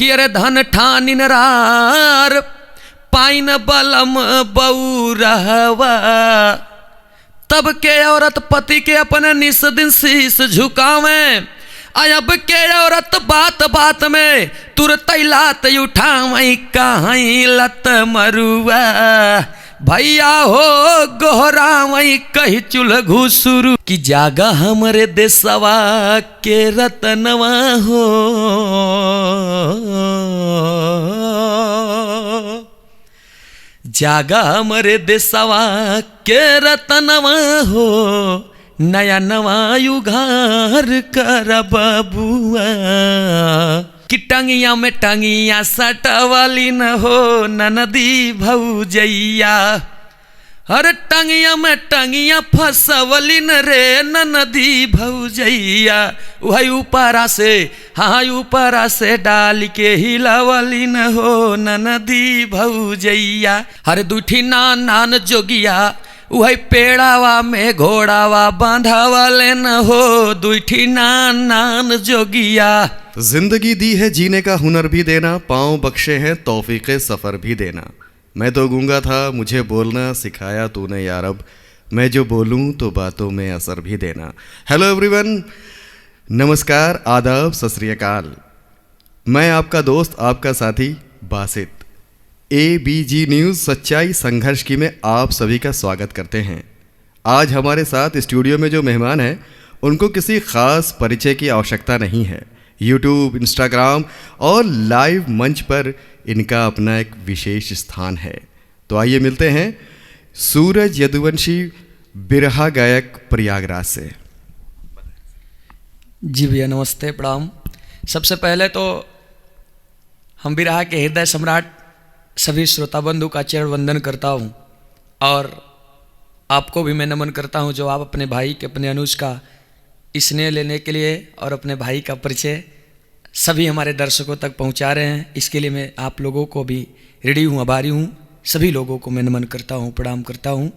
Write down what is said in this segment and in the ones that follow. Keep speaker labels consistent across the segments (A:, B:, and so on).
A: कि अरे धन ठानिन रार पाइन बलम बउरहवा। तब के औरत पति के अपने निस दिन शीश झुकावे, अब के औरत बात बात में तुरत लात उठावई कहीं लत मरुआ। भैया हो गोहरावई कही चुल घुसुरु कि जागा हमरे देशवा के रतनवा हो। जागा हमरे देशवा के रतनवा हो, नया नवा युगार कर बबुआ। कि टंगिया में टंगिया सटवाली न हो ननदी भौजैया। अरे टंगिया में टंगिया फसवली न रे ननदी भौजैया। वही ऊपरा से हाँ ऊपरा से डाल के हिलावली न हो ननदी भौजैया। अरे दूठी नान नान जोगिया वही पेड़ावा में घोड़ावा बांधावाले न हो दूठी नान नान जोगिया।
B: जिंदगी दी है जीने का हुनर भी देना, पाँव बख्शे हैं तौफीके सफ़र भी देना। मैं तो गूंगा था मुझे बोलना सिखाया तूने यार, अब मैं जो बोलूं तो बातों में असर भी देना। हेलो एवरीवन, नमस्कार, आदाब, सत श्री अकाल। मैं आपका दोस्त आपका साथी बासित ABG न्यूज़ सच्चाई संघर्ष की में आप सभी का स्वागत करते हैं। आज हमारे साथ स्टूडियो में जो मेहमान हैं उनको किसी ख़ास परिचय की आवश्यकता नहीं है। यूट्यूब, इंस्टाग्राम और लाइव मंच पर इनका अपना एक विशेष स्थान है। तो आइए मिलते हैं सूरज यदुवंशी, बिरहा गायक, प्रयागराज से।
A: जी भैया नमस्ते, प्रणाम। सबसे पहले तो हम बिरहा के हृदय सम्राट सभी श्रोता बंधु का चरण वंदन करता हूँ और आपको भी मैं नमन करता हूँ जो आप अपने भाई के, अपने अनुज का स्नेह लेने के लिए और अपने भाई का परिचय सभी हमारे दर्शकों तक पहुँचा रहे हैं। इसके लिए मैं आप लोगों को भी ऋणी हूँ, आभारी हूँ। सभी लोगों को मैं नमन करता हूँ, प्रणाम करता हूँ।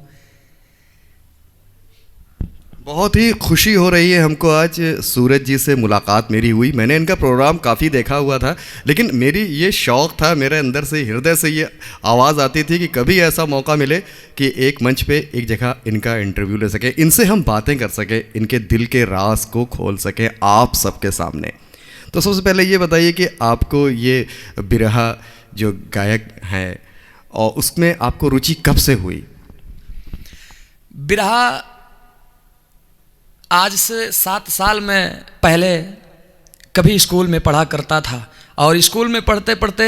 B: बहुत ही खुशी हो रही है हमको, आज सूरज जी से मुलाकात मेरी हुई। मैंने इनका प्रोग्राम काफ़ी देखा हुआ था, लेकिन मेरी ये शौक़ था, मेरे अंदर से, हृदय से ये आवाज़ आती थी कि कभी ऐसा मौका मिले कि एक मंच पे एक जगह इनका इंटरव्यू ले सके, इनसे हम बातें कर सकें, इनके दिल के राज को खोल सकें आप सबके सामने। तो सबसे पहले ये बताइए कि आपको ये बिरहा जो गायक हैं और उसमें आपको रुचि कब से हुई?
A: बिरहा आज से 7 साल में पहले कभी स्कूल में पढ़ा करता था और स्कूल में पढ़ते पढ़ते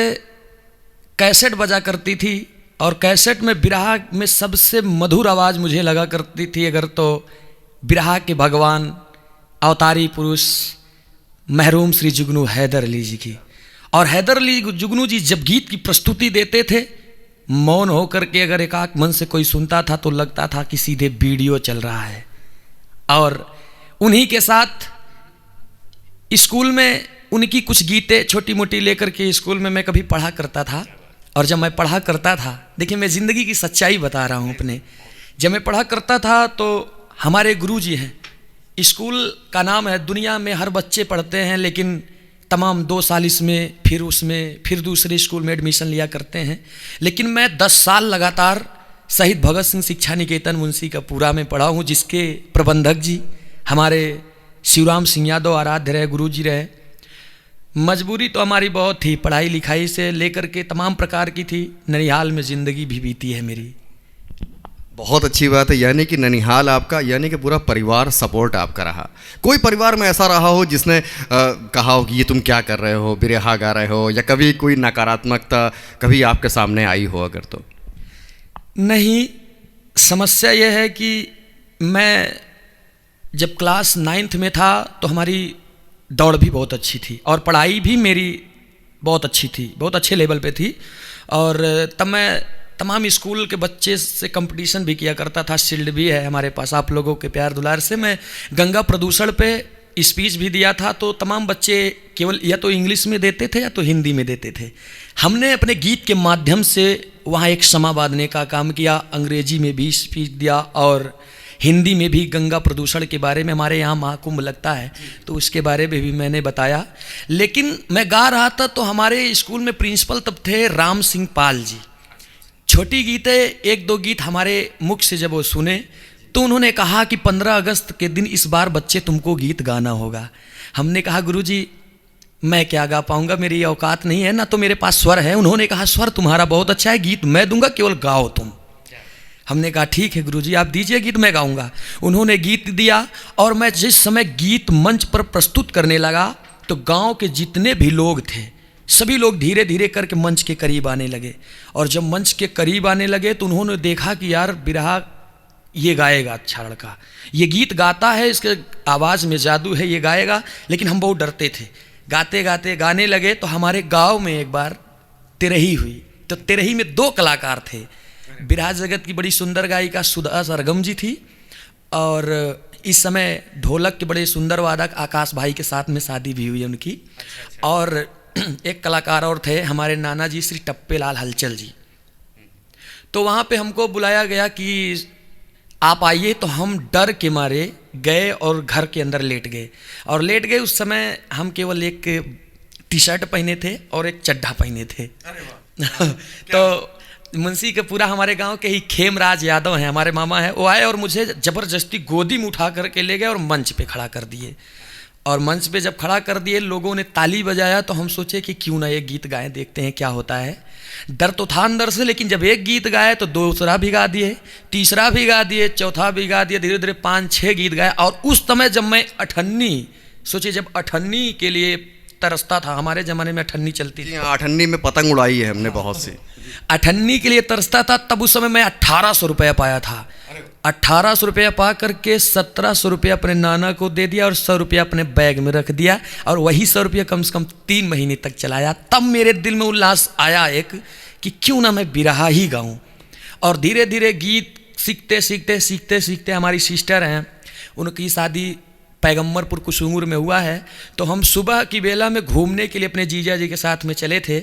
A: कैसेट बजा करती थी और कैसेट में बिरहा में सबसे मधुर आवाज़ मुझे लगा करती थी अगर तो बिरहा के भगवान अवतारी पुरुष मरहूम श्री जुगनू हैदर अली जी की। और हैदर अली जुगनू जी जब गीत की प्रस्तुति देते थे, मौन होकर के अगर एकाक मन से कोई सुनता था तो लगता था कि सीधे वीडियो चल रहा है। और उन्हीं के साथ स्कूल में उनकी कुछ गीतें छोटी मोटी लेकर के स्कूल में मैं कभी पढ़ा करता था। और जब मैं पढ़ा करता था, देखिए मैं ज़िंदगी की सच्चाई बता रहा हूँ अपने, जब मैं पढ़ा करता था तो हमारे गुरुजी हैं, स्कूल का नाम है, दुनिया में हर बच्चे पढ़ते हैं लेकिन तमाम 2 साल इसमें फिर दूसरे स्कूल में एडमिशन लिया करते हैं। लेकिन मैं 10 साल लगातार शहीद भगत सिंह शिक्षा निकेतन मुंशी का पूरा में पढ़ा हूँ, जिसके प्रबंधक जी हमारे शिवराम सिंह यादव आराध्य रहे, गुरु जी रहे। मजबूरी तो हमारी बहुत थी, पढ़ाई लिखाई से लेकर के तमाम प्रकार की थी। ननिहाल में ज़िंदगी भी बीती है मेरी।
B: बहुत अच्छी बात है, यानी कि ननिहाल आपका, यानी कि पूरा परिवार सपोर्ट आपका रहा। कोई परिवार में ऐसा रहा हो जिसने कहा हो कि ये तुम क्या कर रहे हो, बिरहा गा रहे हो, या कभी कोई नकारात्मकता कभी आपके सामने आई हो अगर तो?
A: नहीं, समस्या यह है कि मैं जब क्लास 9th में था तो हमारी दौड़ भी बहुत अच्छी थी और पढ़ाई भी मेरी बहुत अच्छी थी, बहुत अच्छे लेवल पे थी। और तब मैं तमाम स्कूल के बच्चे से कंपटीशन भी किया करता था, शील्ड भी है हमारे पास आप लोगों के प्यार दुलार से। मैं गंगा प्रदूषण पे स्पीच भी दिया था, तो तमाम बच्चे केवल या तो इंग्लिश में देते थे या तो हिंदी में देते थे। हमने अपने गीत के माध्यम से वहाँ एक समा बांधने का काम किया, अंग्रेजी में भी स्पीच दिया और हिंदी में भी गंगा प्रदूषण के बारे में, हमारे यहाँ महाकुंभ लगता है तो उसके बारे में भी मैंने बताया। लेकिन मैं गा रहा था तो हमारे स्कूल में प्रिंसिपल तब थे राम सिंह पाल जी। छोटी गीतें एक दो गीत हमारे मुख से जब वो सुने तो उन्होंने कहा कि 15 अगस्त के दिन इस बार बच्चे तुमको गीत गाना होगा। हमने कहा गुरुजी मैं क्या गा पाऊंगा, मेरी औकात नहीं है, ना तो मेरे पास स्वर है। उन्होंने कहा स्वर तुम्हारा बहुत अच्छा है, गीत मैं दूंगा, केवल गाओ तुम। हमने कहा ठीक है गुरुजी आप दीजिए गीत, मैं गाऊंगा। उन्होंने गीत दिया और मैं जिस समय गीत मंच पर प्रस्तुत करने लगा तो गांव के जितने भी लोग थे सभी लोग धीरे धीरे करके मंच के करीब आने लगे। और जब मंच के करीब आने लगे तो उन्होंने देखा कि यार बिरहा ये गाएगा, अच्छा लड़का, ये गीत गाता है, इसके आवाज़ में जादू है, ये गाएगा। लेकिन हम बहुत डरते थे। गाते गाते गाने लगे तो हमारे गांव में एक बार तिरही हुई। तो तिरही में 2 कलाकार थे। बिरहा जगत की बड़ी सुंदर गायिका सुधा सरगम जी थी और इस समय ढोलक के बड़े सुंदर वादक आकाश भाई के साथ में शादी भी हुई है उनकी। और एक कलाकार और थे हमारे नाना जी श्री टप्पे लाल हलचल जी। तो वहाँ पे हमको बुलाया गया कि आप आइए। तो हम डर के मारे गए और घर के अंदर लेट गए। और लेट गए उस समय हम केवल एक टी शर्ट पहने थे और एक चड्ढा पहने थे। तो मुंशी के पूरा हमारे गांव के ही खेमराज यादव हैं, हमारे मामा हैं, वो आए और मुझे ज़बरदस्ती गोदी में उठा करके ले गए और मंच पे खड़ा कर दिए। और मंच पे जब खड़ा कर दिए लोगों ने ताली बजाया तो हम सोचे कि क्यों ना एक गीत गाएं, देखते हैं क्या होता है। डर तो था अंदर से, लेकिन जब एक गीत गाए तो दूसरा भी गा दिए, तीसरा भी गा दिए, चौथा भी गा दिए, धीरे धीरे 5-6 गीत गाए। और उस समय जब मैं अठन्नी, सोचिए जब अठन्नी के लिए तरसता था, हमारे ज़माने में अठन्नी चलती थी।
B: अठन्नी में पतंग उड़ाई है हमने बहुत सी।
A: अठन्नी के लिए तरसता था, तब उस समय मैं 1800 रुपया पाया था। 1800 रुपया पा करके 1700 रुपया अपने नाना को दे दिया और 100 रुपया अपने बैग में रख दिया। और वही 100 रुपया कम से कम 3 महीने तक चलाया। तब मेरे दिल में उल्लास आया एक कि क्यों ना मैं बिरहा ही गाऊं। और धीरे धीरे गीत सीखते सीखते सीखते सीखते हमारी सिस्टर हैं, उनकी शादी पैगम्बरपुर कुसुंगुर में हुआ है। तो हम सुबह की बेला में घूमने के लिए अपने जीजा जी के साथ में चले थे।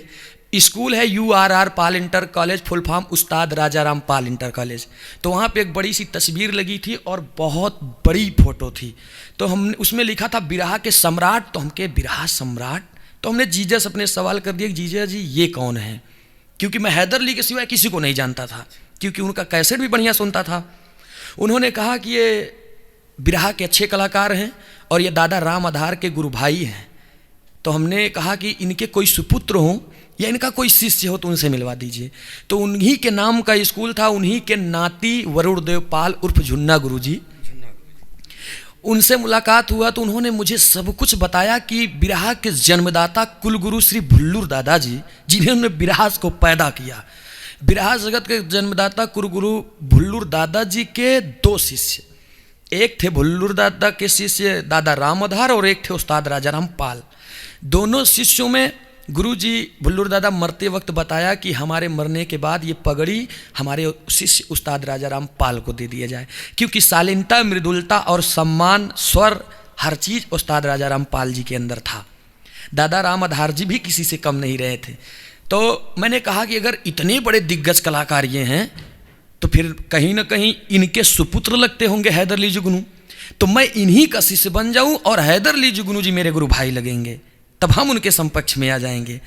A: स्कूल है URR पाल इंटर कॉलेज, फुल फॉर्म उस्ताद राजाराम पाल इंटर कॉलेज। तो वहाँ पे एक बड़ी सी तस्वीर लगी थी और बहुत बड़ी फोटो थी। तो हमने उसमें लिखा था बिरहा के सम्राट। तो हम कहे बिरहा सम्राट। तो हमने जीजा से अपने सवाल कर दिया कि जीजा जी ये कौन है, क्योंकि मैं हैदर अली के सिवाय किसी को नहीं जानता था, क्योंकि उनका कैसेट भी बढ़िया सुनता था। उन्होंने कहा कि ये बिरहा के अच्छे कलाकार हैं और ये दादा राम आधार के गुरु भाई हैं। तो हमने कहा कि इनके कोई सुपुत्र हों या इनका कोई शिष्य हो तो उनसे मिलवा दीजिए। तो उन्हीं के नाम का स्कूल था, उन्हीं के नाती वरुणदेव पाल उर्फ झुन्ना गुरुजी। उनसे मुलाकात हुआ तो उन्होंने मुझे सब कुछ बताया कि बिरहा के जन्मदाता कुलगुरु श्री भुल्लूर दादाजी, जिन्होंने बिरहा को पैदा किया, बिरहा जगत के जन्मदाता कुलगुरु भुल्लूर दादाजी के 2 शिष्य, एक थे भुल्लूर दादा के शिष्य दादा राम आधार और एक थे उस्ताद राजाराम पाल। दोनों शिष्यों में गुरुजी भुल्लूर दादा मरते वक्त बताया कि हमारे मरने के बाद ये पगड़ी हमारे शिष्य उस्ताद राजाराम पाल को दे दिया जाए, क्योंकि शालीनता, मृदुलता और सम्मान, स्वर, हर चीज़ उस्ताद राजाराम पाल जी के अंदर था। दादा राम आधार जी भी किसी से कम नहीं रहे थे। तो मैंने कहा कि अगर इतने बड़े दिग्गज कलाकार ये हैं तो फिर कहीं ना कहीं इनके सुपुत्र लगते होंगे हैदर अली जुगनू। तो मैं इन्हीं का शिष्य बन जाऊं और हैदर अली जुगनू जी मेरे गुरु भाई लगेंगे, तब हम उनके समकक्ष में आ जाएंगे।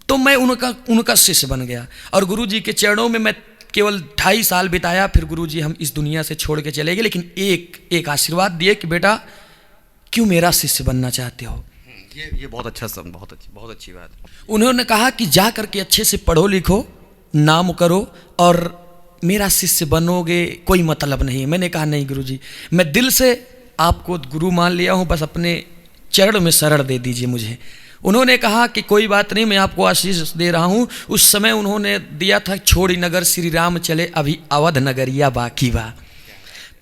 A: तो मैं उनका शिष्य बन गया और गुरु जी के चरणों में मैं केवल 2.5 साल बिताया। फिर गुरु जी हम इस दुनिया से छोड़ के चले गए, लेकिन एक आशीर्वाद दिए कि बेटा क्यों मेरा शिष्य बनना चाहते हो।
B: ये बहुत अच्छा बहुत अच्छी बात।
A: उन्होंने कहा कि जा करके अच्छे से पढ़ो लिखो, नाम करो और मेरा शिष्य बनोगे, कोई मतलब नहीं। मैंने कहा नहीं गुरुजी, मैं दिल से आपको गुरु मान लिया हूँ, बस अपने चरण में शरण दे दीजिए मुझे। उन्होंने कहा कि कोई बात नहीं, मैं आपको आशीष दे रहा हूँ। उस समय उन्होंने दिया था छोड़ी नगर श्री राम चले अभी अवध नगरिया बाकी बा।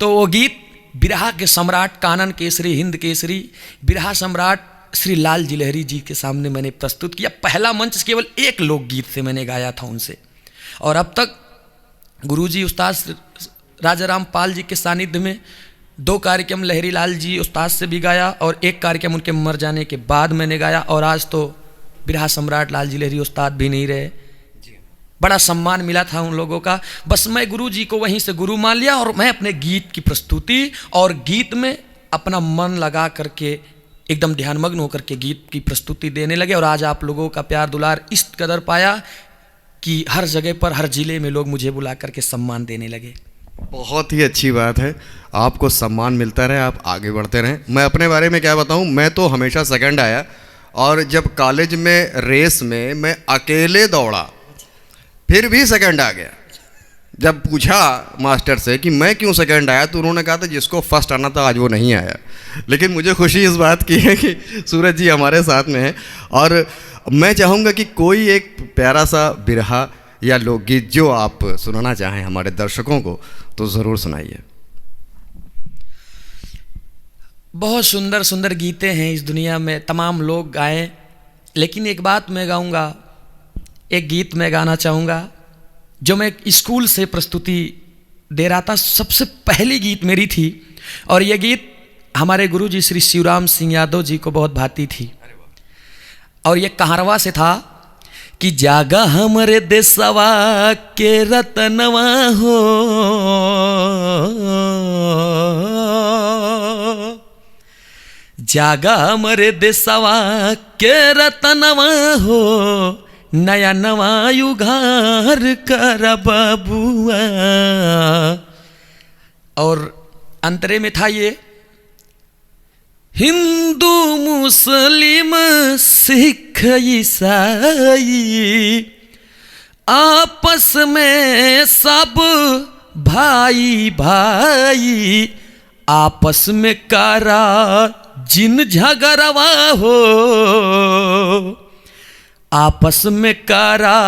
A: तो वो गीत बिरहा के सम्राट, कानन केसरी, हिंद केसरी, बिरहा सम्राट श्री लाल जी लहरी जी के सामने मैंने प्रस्तुत किया। पहला मंच केवल एक लोकगीत से मैंने गाया था उनसे। और अब तक गुरुजी उस्ताद राजाराम पाल जी के सानिध्य में 2 कार्यक्रम लहरी लाल जी उस्ताद से भी गाया और 1 कार्यक्रम उनके मर जाने के बाद मैंने गाया। और आज तो बिरहा सम्राट लाल जी लहरी उस्ताद भी नहीं रहे, बड़ा सम्मान मिला था उन लोगों का। बस मैं गुरु जी को वहीं से गुरु मान लिया और मैं अपने गीत की प्रस्तुति और गीत में अपना मन लगा करके एकदम ध्यानमग्न होकर के गीत की प्रस्तुति देने लगे। और आज आप लोगों का प्यार दुलार इस कदर पाया कि हर जगह पर, हर जिले में लोग मुझे बुला करके सम्मान देने लगे।
B: बहुत ही अच्छी बात है, आपको सम्मान मिलता रहे, आप आगे बढ़ते रहें। मैं अपने बारे में क्या बताऊं, मैं तो हमेशा सेकंड आया, और जब कॉलेज में रेस में मैं अकेले दौड़ा फिर भी सेकंड आ गया। जब पूछा मास्टर से कि मैं क्यों सेकंड आया, तो उन्होंने कहा था जिसको फर्स्ट आना था आज वो नहीं आया। लेकिन मुझे खुशी इस बात की है कि सूरज जी हमारे साथ में हैं, और मैं चाहूँगा कि कोई एक प्यारा सा बिरहा या लोकगीत जो आप सुनाना चाहें हमारे दर्शकों को तो ज़रूर सुनाइए।
A: बहुत सुंदर सुंदर गीतें हैं इस दुनिया में, तमाम लोग गाएं, लेकिन एक बात मैं गाऊंगा, एक गीत मैं गाना चाहूँगा जो मैं स्कूल से प्रस्तुति दे रहा था। सबसे पहली गीत मेरी थी और यह गीत हमारे गुरुजी श्री शिवराम सिंह यादव जी को बहुत भाती थी। और ये कहारवा से था कि जागा हमरे देशवा के रतनवा हो, जागा हमरे देशवा के रतनवा हो, नया नवा युगार कर बबुआ। और अंतरे में था ये, हिंदू मुस्लिम सिख ईसाई आपस में सब भाई भाई, आपस में कारा जिन झगड़वा हो, आपस में कारा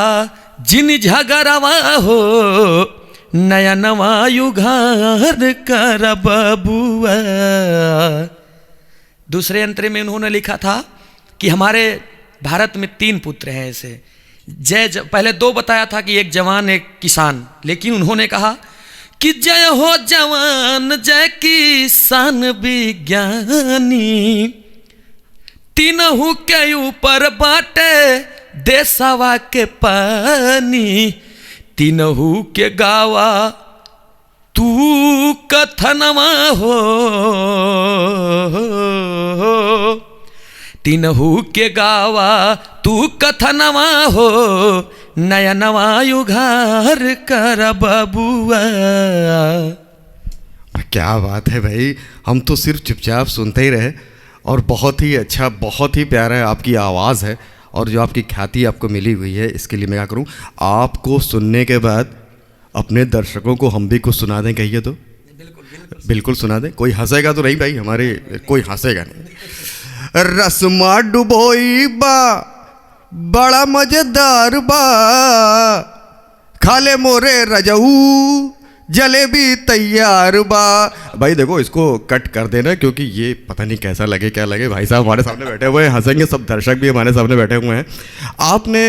A: जिन झगड़वा हो, नया नवा युगार कर बबुआ। दूसरे अंतरे में उन्होंने लिखा था कि हमारे भारत में 3 पुत्र हैं ऐसे, पहले 2 बताया था कि एक जवान एक किसान, लेकिन उन्होंने कहा कि जय हो जवान जय किसान विज्ञानी, तीनों के ऊपर बाटे देशवा के पानी, तीनों के गावा तू कथनवा हो, तीनों के गावा तू कथनवा हो, नया नवा युगार कर बबुआ।
B: क्या बात है भाई, हम तो सिर्फ चुपचाप सुनते ही रहे, और बहुत ही अच्छा, बहुत ही प्यारा आपकी आवाज़ है, और जो आपकी ख्याति आपको मिली हुई है इसके लिए मैं क्या करूं, आपको सुनने के बाद अपने दर्शकों को हम भी कुछ सुना दें, कहिए तो। बिल्कुल सुना दें। कोई हंसेगा तो नहीं भाई, हमारे कोई हंसेगा नहीं। रसमा डुबोई बा बड़ा मजेदार बा, खाले मोरे रजऊ जलेबी तैयार बा। भाई देखो इसको कट कर देना, क्योंकि ये पता नहीं कैसा लगे क्या लगे। भाई साहब हमारे सामने बैठे हुए हैं, हंसेंगे, सब दर्शक भी हमारे सामने बैठे हुए हैं। आपने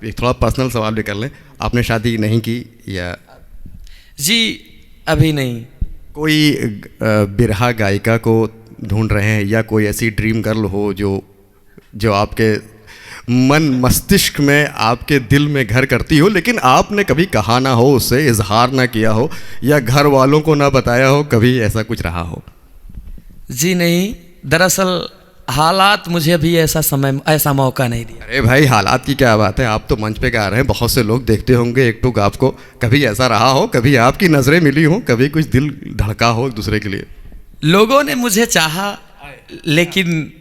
B: एक थोड़ा पर्सनल सवाल भी कर लें, आपने शादी नहीं की या?
A: जी अभी नहीं।
B: कोई बिरहा गायिका को ढूंढ रहे हैं, या कोई ऐसी ड्रीम गर्ल हो जो आपके मन मस्तिष्क में, आपके दिल में घर करती हो, लेकिन आपने कभी कहा ना हो, उससे इजहार ना किया हो, या घर वालों को ना बताया हो, कभी ऐसा कुछ रहा हो?
A: जी नहीं, दरअसल हालात मुझे अभी ऐसा मौका नहीं दिया।
B: अरे भाई हालात की क्या बात है, आप तो मंच पे गा रहे हैं, बहुत से लोग देखते होंगे एक टुक आपको, कभी ऐसा रहा हो, कभी आपकी नज़रें मिली हो, कभी कुछ दिल धड़का हो एक दूसरे के लिए?
A: लोगों ने मुझे चाहा, लेकिन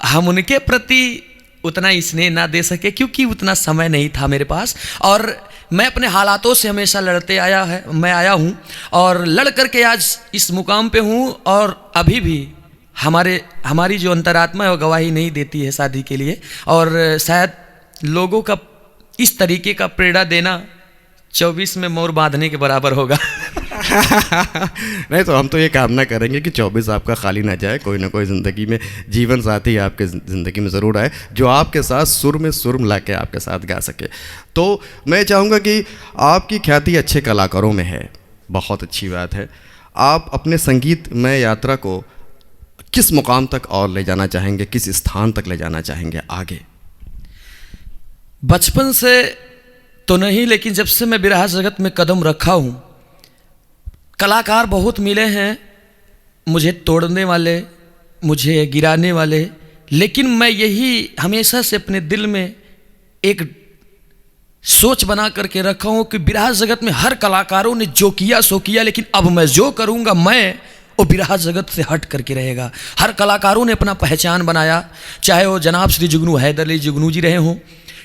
A: हम उनके प्रति उतना स्नेह ना दे सके, क्योंकि उतना समय नहीं था मेरे पास, और मैं अपने हालातों से हमेशा लड़ते आया हूँ, और लड़ करके आज इस मुकाम पे हूँ। और अभी भी हमारी जो अंतरात्मा है वो गवाही नहीं देती है शादी के लिए, और शायद लोगों का इस तरीके का प्रेरणा देना 24 में मोर बांधने के बराबर होगा।
B: नहीं तो हम तो ये कामना करेंगे कि 24 आपका खाली ना जाए, कोई ना कोई ज़िंदगी में जीवन साथी आपके ज़िंदगी में ज़रूर आए, जो आपके साथ सुर में सुर मिला के आपके साथ गा सके। तो मैं चाहूँगा कि आपकी ख्याति अच्छे कलाकारों में है, बहुत अच्छी बात है। आप अपने संगीत में यात्रा को किस मुकाम तक और ले जाना चाहेंगे, किस स्थान तक ले जाना चाहेंगे आगे?
A: बचपन से तो नहीं, लेकिन जब से मैं बिरहा जगत में कदम रखा हूँ, कलाकार बहुत मिले हैं, मुझे तोड़ने वाले, मुझे गिराने वाले, लेकिन मैं यही हमेशा से अपने दिल में एक सोच बना करके रखा हूँ कि बिरहा जगत में हर कलाकारों ने जो किया सो किया, लेकिन अब मैं जो करूँगा मैं वो बिरहा जगत से हट करके रहेगा। हर कलाकारों ने अपना पहचान बनाया, चाहे वो जनाब श्री जुगनू हैदर अली जुगनू जी रहे हों,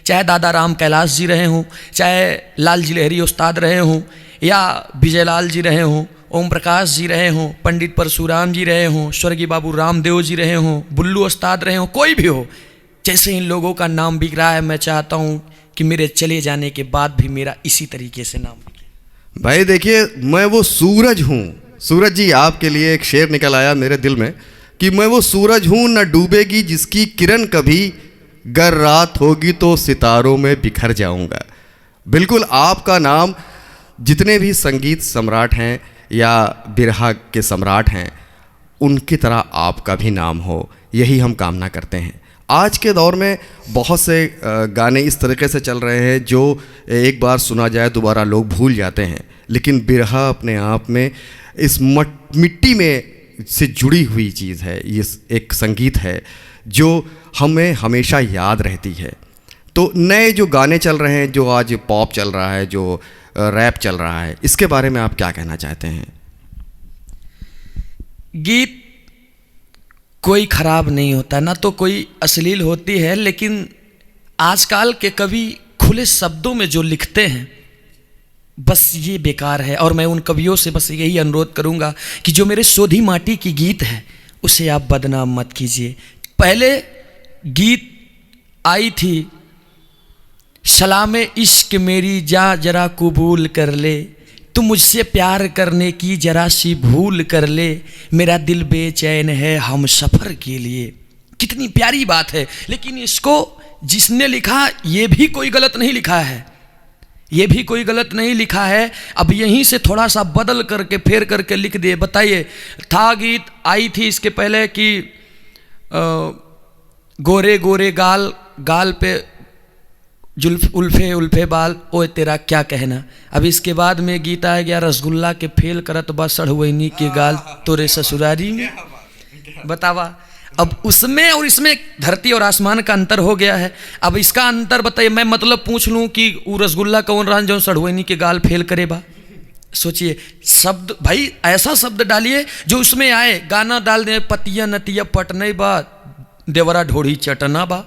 A: चाहे दादा राम कैलाश जी रहे हों, चाहे लाल जी लहरी उस्ताद रहे हों, या विजय लाल जी रहे हों, ओम प्रकाश जी रहे हों, पंडित परशुराम जी रहे हों, स्वर्गीय बाबू रामदेव जी रहे हों, बुल्लू उस्ताद रहे हों, कोई भी हो, जैसे इन लोगों का नाम बिक रहा है, मैं चाहता हूँ कि मेरे चले जाने के बाद भी मेरा इसी तरीके से नाम बिके।
B: भाई देखिए, मैं वो सूरज हूँ। सूरज जी, आपके लिए एक शेर निकल आया मेरे दिल में कि मैं वो सूरज हूँ न डूबेगी जिसकी किरण कभी, गर रात होगी तो सितारों में बिखर जाऊंगा। बिल्कुल आपका नाम जितने भी संगीत सम्राट हैं या बिरहा के सम्राट हैं उनकी तरह आपका भी नाम हो, यही हम कामना करते हैं। आज के दौर में बहुत से गाने इस तरीके से चल रहे हैं जो एक बार सुना जाए दोबारा लोग भूल जाते हैं, लेकिन बिरहा अपने आप में इस मिट्टी में से जुड़ी हुई चीज़ है, ये एक संगीत है जो हमें हमेशा याद रहती है। तो नए जो गाने चल रहे हैं, जो आज पॉप चल रहा है, जो रैप चल रहा है, इसके बारे में आप क्या कहना चाहते हैं?
A: गीत कोई खराब नहीं होता, ना तो कोई अश्लील होती है, लेकिन आजकल के कवि खुले शब्दों में जो लिखते हैं बस ये बेकार है। और मैं उन कवियों से बस यही अनुरोध करूंगा कि जो मेरे सोधी माटी की गीत है उसे आप बदनाम मत कीजिए। पहले गीत आई थी, सलामे इश्क मेरी जा जरा कबूल कर ले, तू मुझसे प्यार करने की जरा सी भूल कर ले, मेरा दिल बेचैन है हम सफ़र के लिए। कितनी प्यारी बात है, लेकिन इसको जिसने लिखा ये भी कोई गलत नहीं लिखा है, ये भी कोई गलत नहीं लिखा है। अब यहीं से थोड़ा सा बदल करके फेर करके लिख दिए। बताइए, था गीत आई थी इसके पहले कि गोरे गोरे गाल, गाल पे जुल्फ उल्फे उल्फे बाल, ओए तेरा क्या कहना। अब इसके बाद में गीत आ गया, रसगुल्ला के फेल करत बा सड़हुनी के गाल तोरे ससुरारी में। बतावा, अब उसमें और इसमें धरती और आसमान का अंतर हो गया है। अब इसका अंतर बताइए, मैं मतलब पूछ लूँ कि वो रसगुल्ला कौन रहा जो सड़हुनी के गाल फेल करे बा। सोचिए, शब्द भाई ऐसा शब्द डालिए जो उसमें आए। गाना डाल दे, पतिया नतिया पटने बा, देवरा ढोड़ी चटना बा।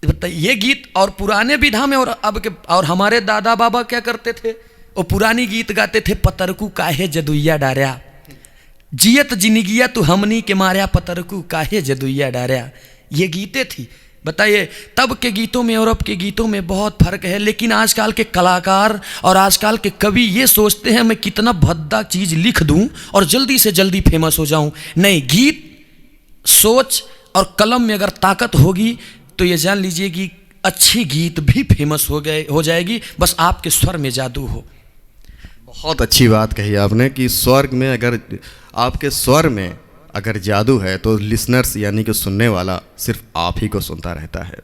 A: बताइए, ये गीत और पुराने विधा में और अब के, और हमारे दादा बाबा क्या करते थे, वो पुरानी गीत गाते थे, पतरकू काहे जदुइया डार्या, जियत जिंदगिया तू हमनी के मार्या, पतरकू काहे जदुइया डार्या। ये गीतें थी। बताइए, तब के गीतों में और अब के गीतों में बहुत फर्क है। लेकिन आजकल के कलाकार और आजकल के कवि ये सोचते हैं मैं कितना भद्दा चीज़ लिख दूं और जल्दी से जल्दी फेमस हो जाऊं। नहीं, गीत, सोच और कलम में अगर ताकत होगी तो ये जान लीजिए कि अच्छी गीत भी फेमस हो जाएगी, बस आपके स्वर में जादू हो।
B: बहुत अच्छी बात कही आपने कि स्वर्ग में अगर आपके स्वर में अगर जादू है तो लिसनर्स यानी कि सुनने वाला सिर्फ आप ही को सुनता रहता है।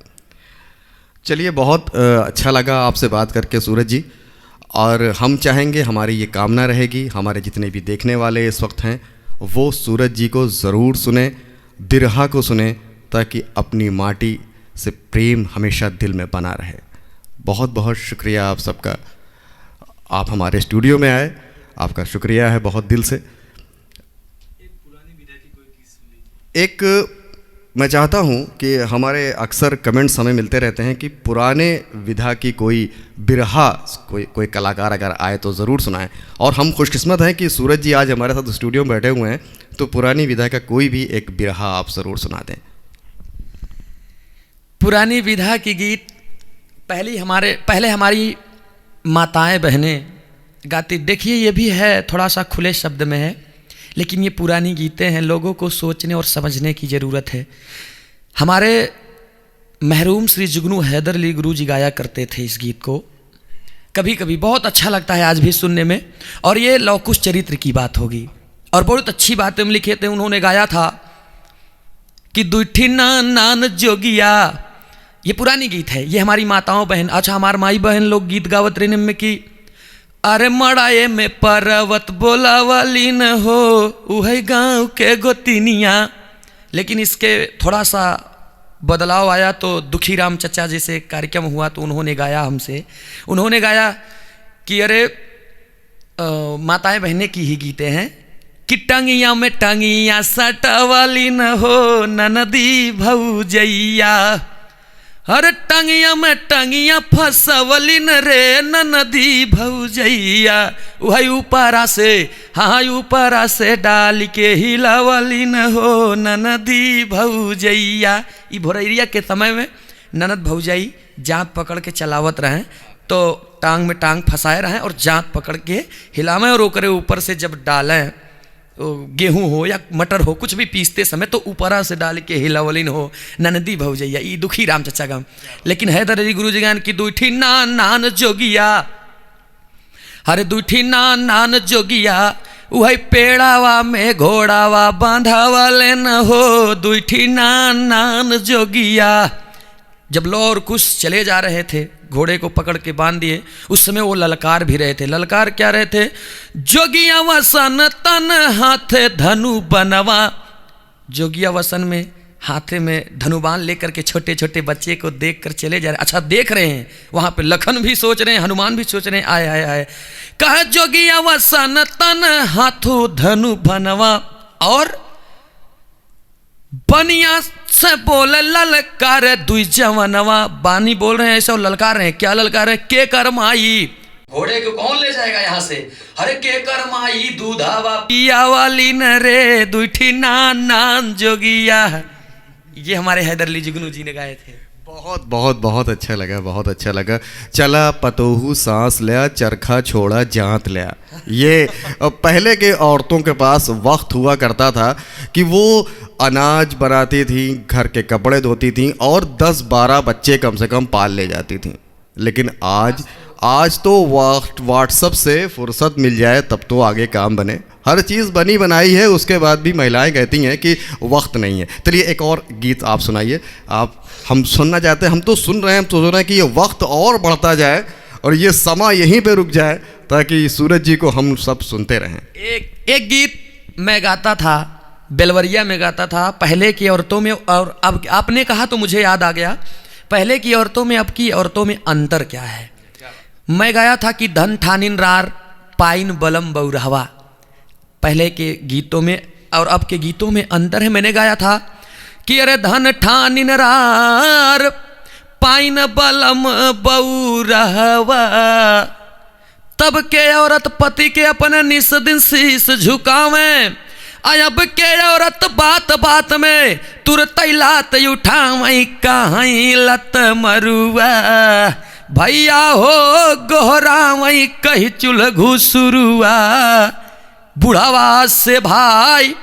B: चलिए, बहुत अच्छा लगा आपसे बात करके सूरज जी, और हम चाहेंगे, हमारी ये कामना रहेगी, हमारे जितने भी देखने वाले इस वक्त हैं वो सूरज जी को ज़रूर सुने, बिरहा को सुने, ताकि अपनी माटी से प्रेम हमेशा दिल में बना रहे। बहुत बहुत शुक्रिया आप सबका, आप हमारे स्टूडियो में आए, आपका शुक्रिया है बहुत दिल से। एक मैं चाहता हूं कि हमारे अक्सर कमेंट्स हमें मिलते रहते हैं कि पुराने विधा की कोई बिरहा कोई कलाकार अगर आए तो ज़रूर सुनाएं, और हम खुशकिस्मत हैं कि सूरज जी आज हमारे साथ स्टूडियो में बैठे हुए हैं, तो पुरानी विधा का कोई भी एक बिरहा आप ज़रूर सुना दें।
A: पुरानी विधा की गीत पहले हमारी माताएं बहनें गाती। देखिए, ये भी है, थोड़ा सा खुले शब्द में है, लेकिन ये पुरानी गीतें हैं, लोगों को सोचने और समझने की ज़रूरत है। हमारे महरूम श्री जुगनू हैदर अली गुरु जी गाया करते थे इस गीत को, कभी कभी बहुत अच्छा लगता है आज भी सुनने में। और ये लौकुश चरित्र की बात होगी, और बहुत अच्छी बातें लिखे थे। उन्होंने गाया था कि दुठी नान जोगिया ये पुरानी गीत है, ये हमारी माताओं बहन, अच्छा हमारे माई बहन लोग गीत गावत रहे में कि अरे मड़ाए में पर्वत बोलावली न हो उहे गाँव के गोतिनिया। लेकिन इसके थोड़ा सा बदलाव आया तो दुखी राम चचा जैसे कार्यक्रम हुआ तो उन्होंने गाया हमसे, उन्होंने गाया कि अरे माताएं बहनें की ही गीते हैं कि टंगिया में टंगिया सटवाली न हो ननदी भौजैया, अरे टंगिया में टंगिया फसवली न रे ननदी भौजैया, वही ऊपरा से हाँ ऊपरा से डाल के हिलावली न हो ननदी भौजैया। ई भोरैया के समय में ननद भौजाई जात पकड़ के चलावत रहें तो टांग में टांग फंसाए रहें और जात पकड़ के हिलावें और ओकरे ऊपर से जब डालें गेहूं हो या मटर हो कुछ भी पीसते समय तो ऊपरा से डाल के हिलावलिन हो ननदी भौजैया। ई दुखी राम चचा गम। लेकिन हैदर अली गुरु जी गान की दुठी नान नान जोगिया, हरे दुठी नान नान जोगिया, वही पेड़ावा में घोड़ावा बांधावाले न हो दुठी नान नान जोगिया। जब लौ और कुश चले जा रहे थे घोड़े को पकड़ के बांध दिए, उस समय वो ललकार भी रहे थे। ललकार क्या रहे थे? जोगिया वसन तन हाथे धनु बनवा। जोगिया वसन में हाथे में धनुबान लेकर के छोटे छोटे बच्चे को देख कर चले जा रहे। अच्छा देख रहे हैं, वहां पे लखन भी सोच रहे हैं, हनुमान भी सोच रहे हैं, आए आए आए कहा जोगिया वसन तन हाथो धनु बनवा। और बनिया से बोले ललकार दुई जवनवा। बानी बोल रहे हैं ऐसा और ललकार रहे हैं। क्या ललकार है? के करमाई, घोड़े को कौन ले जाएगा यहाँ से? अरे के करमाई दूधावा पिया वाली न रे दुठी नान नान जोगिया। ये हमारे हैदर अली जुगनू जी ने गाए थे।
B: बहुत बहुत बहुत अच्छा लगा, बहुत अच्छा लगा। चला पतोहू सांस लिया चरखा छोड़ा जांत लिया। ये पहले के औरतों के पास वक्त हुआ करता था कि वो अनाज बनाती थी, घर के कपड़े धोती थी और 10-12 बच्चे कम से कम पाल ले जाती थी। लेकिन आज तो व्हाट्सएप से फुर्सत मिल जाए तब तो आगे काम बने। हर चीज़ बनी बनाई है, उसके बाद भी महिलाएं कहती हैं कि वक्त नहीं है। चलिए एक और गीत आप सुनाइए। हम सुनना चाहते हैं, हम तो सुन रहे हैं, हम तो सोच रहे हैं कि ये वक्त और बढ़ता जाए और ये समा यहीं पे रुक जाए ताकि सूरज जी को हम सब सुनते रहें।
A: एक गीत मैं गाता था, बेलवरिया में गाता था, पहले की औरतों में और अब। आपने कहा तो मुझे याद आ गया, पहले की औरतों में अब की औरतों में अंतर क्या है। मैं गाया था कि धन ठानिन रार पाइन बलम बउरहवा। पहले के गीतों में और अब के गीतों में अंतर है। मैंने गाया था कि अरे धन ठानिन रार पाइन बलम बउरहवा। तब के औरत पति के अपने निस दिन शीश झुकावें, अब के औरत बात बात में तुरत लात उठावई कहीं लत मरुआ। भैया हो गोहरावई कही चुल घुसरुआ। बुढ़ावा से भाई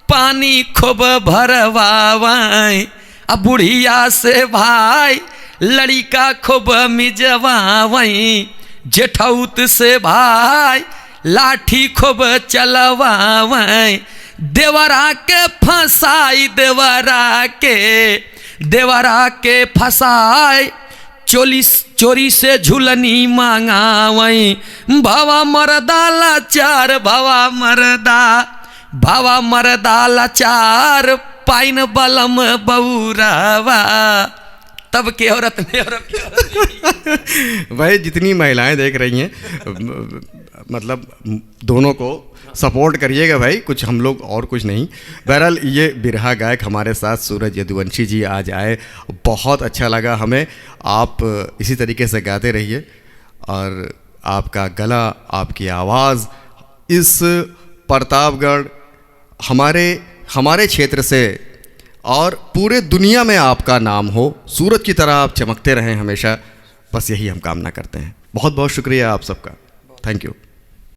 A: पानी खूब भरवावई, अब बुढ़िया से भाई लड़िका खूब मिजवावई। जेठौत से भाई लाठी खूब चलवावई। देवरा के फंसाई देवरा के फंसाई चोरी से झुलनी मांगावई। भवा मरदा लाचार भवा मरदा लाचार पाइन बलम बउरावा। तब के औरत में
B: भाई जितनी महिलाएं देख रही हैं, मतलब दोनों को सपोर्ट करिएगा भाई, कुछ हम लोग और कुछ नहीं। बहरहाल ये बिरहा गायक हमारे साथ सूरज यदुवंशी जी आज आए, बहुत अच्छा लगा हमें। आप इसी तरीके से गाते रहिए और आपका गला, आपकी आवाज़ इस प्रतापगढ़ हमारे क्षेत्र से और पूरे दुनिया में आपका नाम हो, सूरज की तरह आप चमकते रहें हमेशा। बस यही हम कामना करते हैं। बहुत बहुत शुक्रिया आप सबका। Thank you.